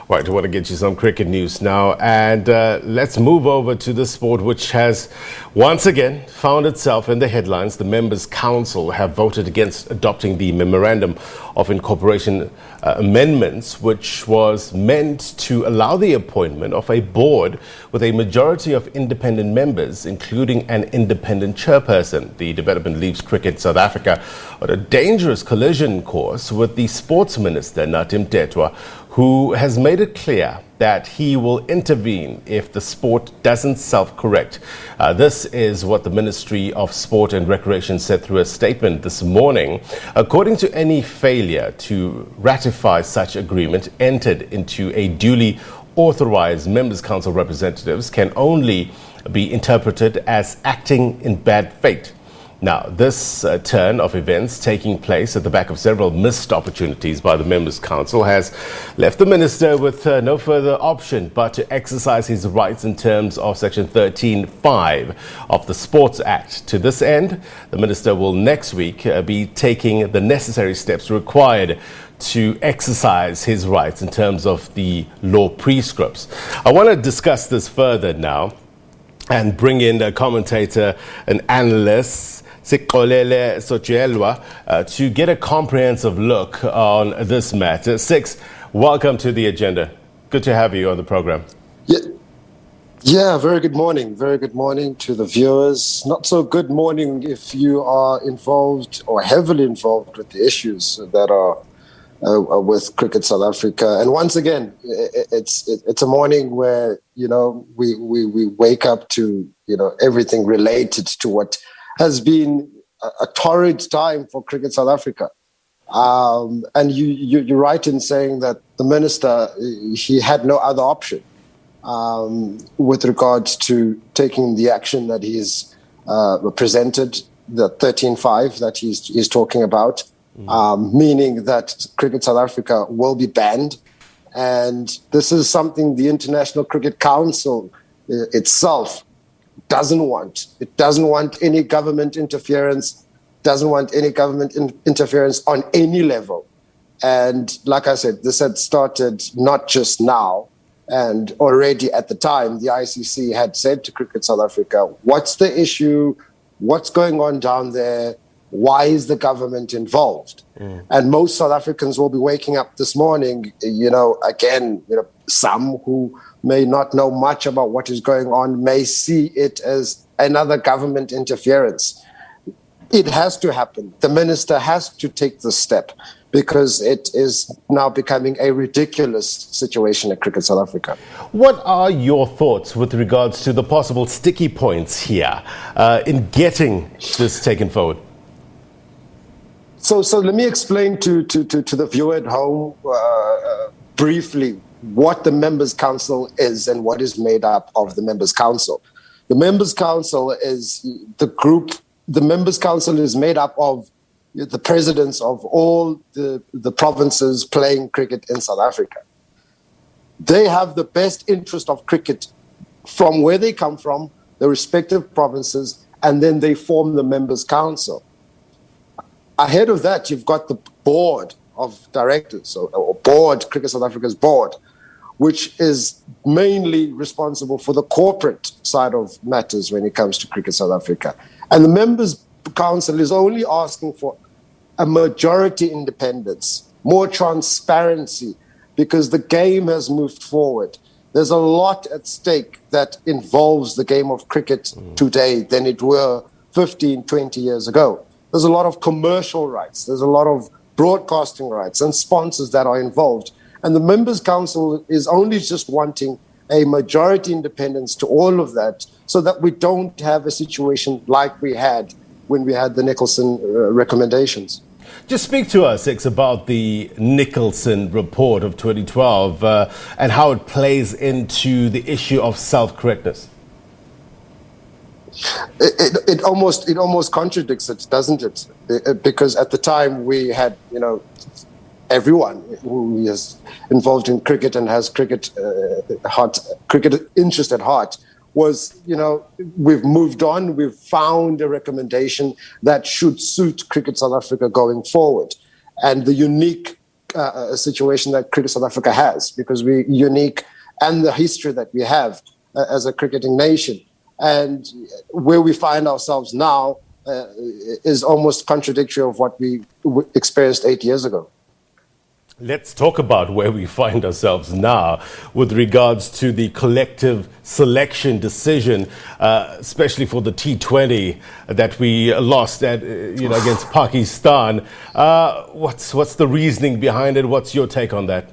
Right, I want to get you some cricket news now, and let's move over to the sport which has once again found itself in the headlines. The Members' Council have voted against adopting the Memorandum of Incorporation amendments, which was meant to allow the appointment of a board with a majority of independent members, including an independent chairperson. The development leaves Cricket South Africa on a dangerous collision course with the Sports Minister, Nathi Mthetwa, who has made it clear that he will intervene if the sport doesn't self-correct. This is what the Ministry of Sport and Recreation said through a statement this morning. According to any failure to ratify such agreement entered into a duly authorized Members' Council representatives can only be interpreted as acting in bad faith. Now, this turn of events taking place at the back of several missed opportunities by the Members' Council has left the Minister with no further option but to exercise his rights in terms of Section 13(5) of the Sports Act. To this end, the Minister will next week be taking the necessary steps required to exercise his rights in terms of the law prescripts. I want to discuss this further now and bring in a commentator, an analyst, Sixolele Sotyelelwa, to get a comprehensive look on this matter. Six, welcome to the agenda. Good to have you on the program. Yeah, very good morning. Very good morning to the viewers. Not so good morning if you are involved or heavily involved with the issues that are with Cricket South Africa. And once again, it's a morning where, we wake up to, everything related to what has been a torrid time for Cricket South Africa. And you're right in saying that the minister, he had no other option with regards to taking the action that he's presented, the 13(5) that he's talking about, meaning that Cricket South Africa will be banned. And this is something the International Cricket Council itself doesn't want. It doesn't want any government interference, interference on any level. And like I said, this had started not just now, and already at the time, the ICC had said to Cricket South Africa, what's the issue? What's going on down there? Why is the government involved? And most South Africans will be waking up this morning, some who may not know much about what is going on may see it as another government interference. It has to happen. The minister has to take this step because it is now becoming a ridiculous situation at Cricket South Africa. What are your thoughts with regards to the possible sticky points here in getting this taken forward? So let me explain to the viewer at home briefly what the Members' Council is and what is made up of the Members' Council. The Members' Council is the group. The Members' Council is made up of the presidents of all the provinces playing cricket in South Africa. They have the best interest of cricket from where they come from, the respective provinces, and then they form the Members' Council. Ahead of that, you've got the board of directors, or board, Cricket South Africa's board, which is mainly responsible for the corporate side of matters when it comes to Cricket South Africa. And the Members' Council is only asking for a majority independence, more transparency, because the game has moved forward. There's a lot at stake that involves the game of cricket today than it were 15, 20 years ago. There's a lot of commercial rights. There's a lot of broadcasting rights and sponsors that are involved. And the Members' Council is only just wanting a majority independence to all of that so that we don't have a situation like we had when we had the Nicholson recommendations. Just speak to us, Six, about the Nicholson report of 2012 and how it plays into the issue of self-correctness. It almost contradicts it, doesn't it? Because at the time we had, everyone who is involved in cricket and has cricket interest at heart was, we've moved on. We've found a recommendation that should suit Cricket South Africa going forward. And the unique a situation that Cricket South Africa has, because we're unique, and the history that we have as a cricketing nation. And where we find ourselves now is almost contradictory of what we experienced 8 years ago. Let's talk about where we find ourselves now with regards to the collective selection decision, especially for the T20 that we lost against Pakistan. What's the reasoning behind it? What's your take on that?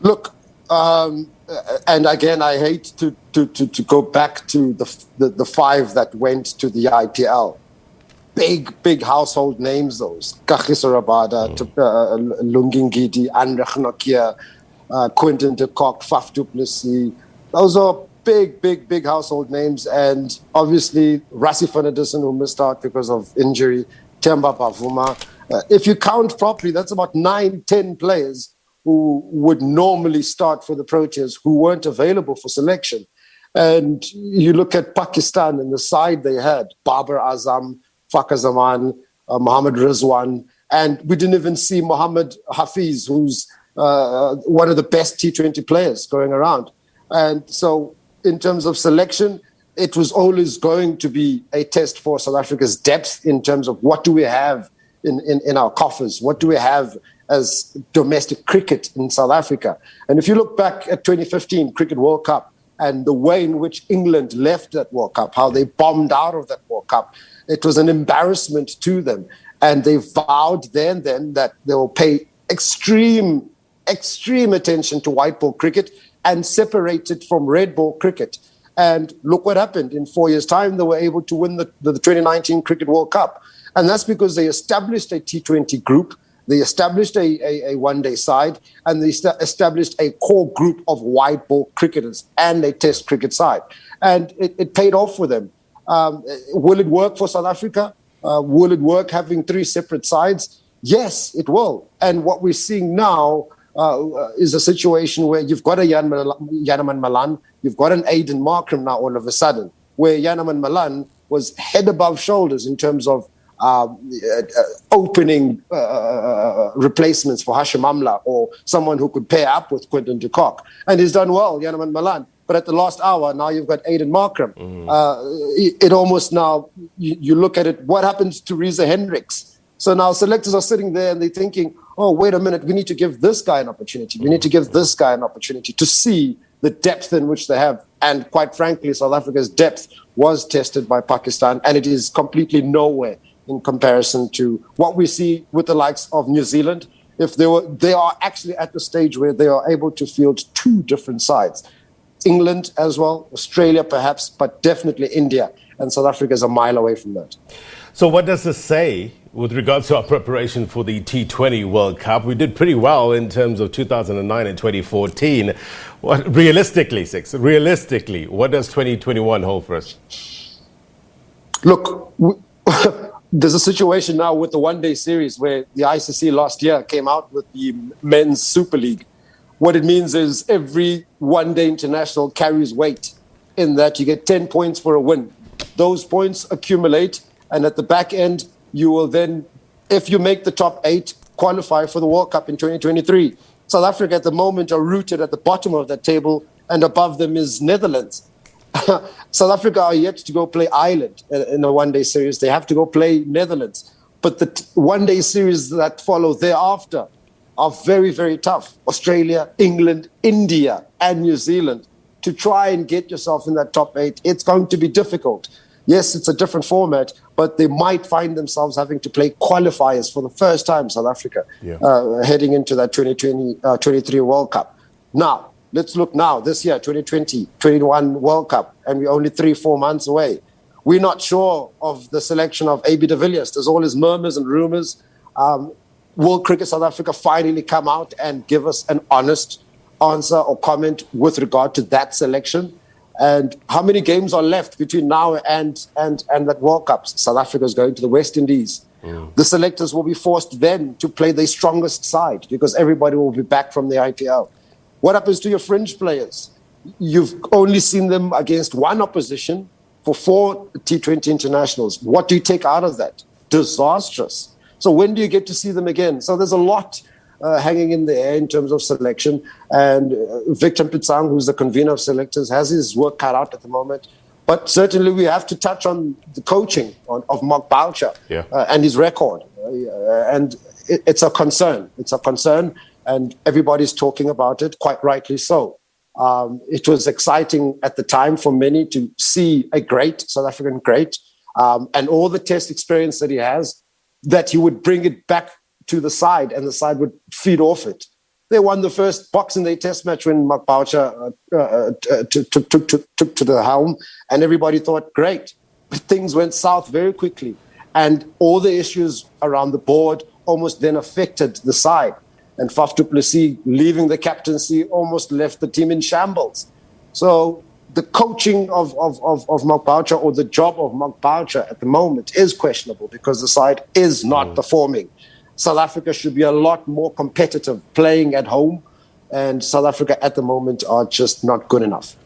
Look, and again, I hate to go back to the five that went to the IPL. Big household names, those. Kagiso Rabada, Lungingidi, Anrich Nokia, Quinton de Kock, Faf du Plessis. Those are big household names. And obviously, Rassie van der Dussen, who missed out because of injury, Themba Bavuma. If you count properly, that's about 9-10 players who would normally start for the Proteas who weren't available for selection. And you look at Pakistan and the side they had, Babar Azam, Fakhar Zaman, Mohammad Rizwan, and we didn't even see Mohammad Hafiz, who's one of the best T20 players going around. And so in terms of selection, it was always going to be a test for South Africa's depth in terms of what do we have in our coffers, what do we have as domestic cricket in South Africa. And if you look back at 2015 Cricket World Cup and the way in which England left that World Cup, how they bombed out of that World Cup, it was an embarrassment to them. And they vowed then that they will pay extreme attention to white ball cricket and separate it from red ball cricket. And look what happened. In 4 years' time, they were able to win the 2019 Cricket World Cup. And that's because they established a T20 group, they established a one-day side, and they established a core group of white ball cricketers and a test cricket side. And it paid off for them. Will it work for South Africa? Will it work having three separate sides? Yes, it will. And what we're seeing now is a situation where you've got a Janneman Malan, you've got an Aiden Markram now all of a sudden, where Janneman Malan was head above shoulders in terms of opening replacements for Hashim Amla or someone who could pair up with Quinton de Kock. And he's done well, Janneman Malan. But at the last hour, now you've got Aiden Markram. It almost now, you look at it, what happens to Reza Hendricks? So now selectors are sitting there and they're thinking, oh, wait a minute, we need to give this guy an opportunity. We need to give this guy an opportunity to see the depth in which they have. And quite frankly, South Africa's depth was tested by Pakistan, and it is completely nowhere in comparison to what we see with the likes of New Zealand. They are actually at the stage where they are able to field two different sides. England as well, Australia perhaps, but definitely India. And South Africa is a mile away from that. So what does this say with regards to our preparation for the T20 World Cup? We did pretty well in terms of 2009 and 2014. Realistically, what does 2021 hold for us? Look, there's a situation now with the one-day series where the ICC last year came out with the Men's Super League. What it means is every one-day international carries weight in that you get 10 points for a win. Those points accumulate, and at the back end, you will then, if you make the top 8, qualify for the World Cup in 2023. South Africa at the moment are rooted at the bottom of that table, and above them is Netherlands. South Africa are yet to go play Ireland in a one-day series. They have to go play Netherlands. But the one-day series that follow thereafter are very, very tough. Australia, England, India, and New Zealand. To try and get yourself in that top 8, it's going to be difficult. Yes, it's a different format, but they might find themselves having to play qualifiers for the first time, South Africa, heading into that 2023 World Cup. Now, let's look now, this year, 2020-21 World Cup, and we're only 3-4 months away. We're not sure of the selection of AB de Villiers. There's all his murmurs and rumors. Will Cricket South Africa finally come out and give us an honest answer or comment with regard to that selection? And how many games are left between now and that World Cup? South Africa is going to the West Indies. The selectors will be forced then to play their strongest side because everybody will be back from the IPL. What happens to your fringe players? You've only seen them against one opposition for 4 T20 internationals. What do you take out of that? Disastrous. So when do you get to see them again? So there's a lot hanging in the air in terms of selection. And Victor Pitsang, who's the convener of selectors, has his work cut out at the moment. But certainly we have to touch on the coaching of Mark Boucher and his record. And it's a concern. It's a concern, and everybody's talking about it, quite rightly so. It was exciting at the time for many to see a great South African great and all the test experience that he has, that he would bring it back to the side and the side would feed off it. They won the first Boxing Day test match when Mark Boucher took to the helm, and everybody thought, great. But things went south very quickly, and all the issues around the board almost then affected the side. And Faf du Plessis leaving the captaincy almost left the team in shambles. So the coaching of Mark Boucher, or the job of Mark Boucher at the moment, is questionable because the side is not performing. South Africa should be a lot more competitive playing at home, and South Africa at the moment are just not good enough.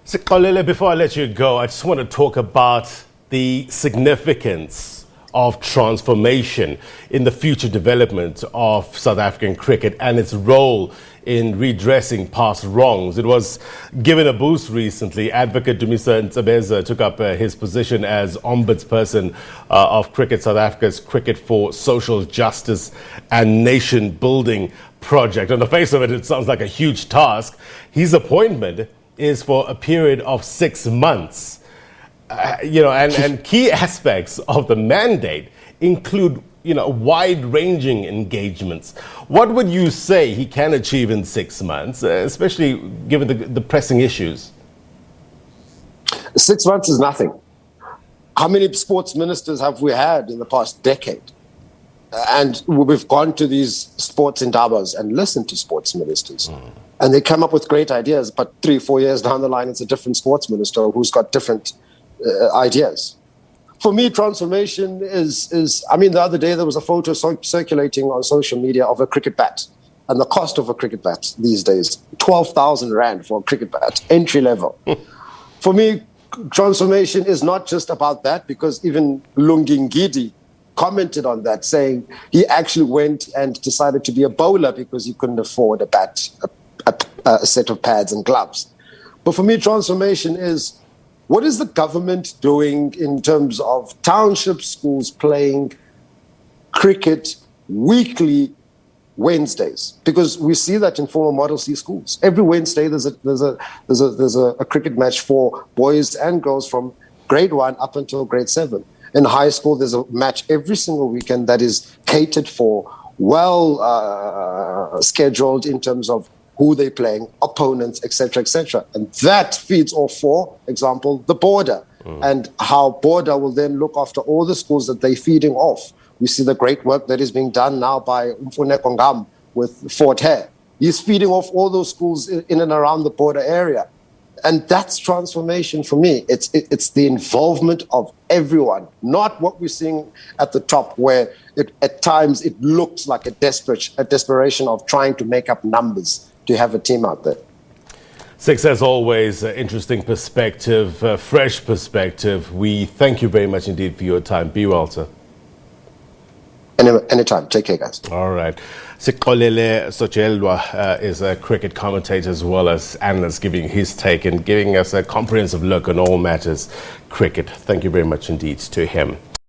Sixolele, before I let you go, I just want to talk about the significance of transformation in the future development of South African cricket and its role in redressing past wrongs. It was given a boost recently. Advocate Dumisa Ntsebeza took up his position as ombudsperson of Cricket South Africa's Cricket for Social Justice and Nation Building project. On the face of it, it sounds like a huge task. His appointment is for a period of 6 months. And key aspects of the mandate include, wide-ranging engagements. What would you say he can achieve in 6 months, especially given the pressing issues? 6 months is nothing. How many sports ministers have we had in the past decade? And we've gone to these sports indabas and listened to sports ministers. And they come up with great ideas, but 3-4 years down the line, it's a different sports minister who's got different ideas. For me, transformation is, the other day there was a photo circulating on social media of a cricket bat, and the cost of a cricket bat these days, 12,000 Rand for a cricket bat, entry level. For me, transformation is not just about that, because even Lungingidi commented on that, saying he actually went and decided to be a bowler because he couldn't afford a bat, a set of pads and gloves. But for me, transformation is, what is the government doing in terms of township schools playing cricket weekly Wednesdays? Because we see that in former Model C schools. Every Wednesday there's a cricket match for boys and girls from grade 1 up until grade 7. In high school, there's a match every single weekend that is catered for, scheduled in terms of who they're playing, opponents, etc., etc. And that feeds off, for example, the border, and how border will then look after all the schools that they're feeding off. We see the great work that is being done now by Mfuneko Ngam with Fort Hare. He's feeding off all those schools in and around the border area. And that's transformation for me. It's the involvement of everyone, not what we're seeing at the top, where at times it looks like a desperation of trying to make up numbers to have a team out there. Six, as always, interesting perspective, fresh perspective. We thank you very much indeed for your time. Be well, sir. Anytime. Take care, guys. All right. Sixolele Sotyelelwa is a cricket commentator as well as analyst, giving his take and giving us a comprehensive look on all matters cricket. Thank you very much indeed to him.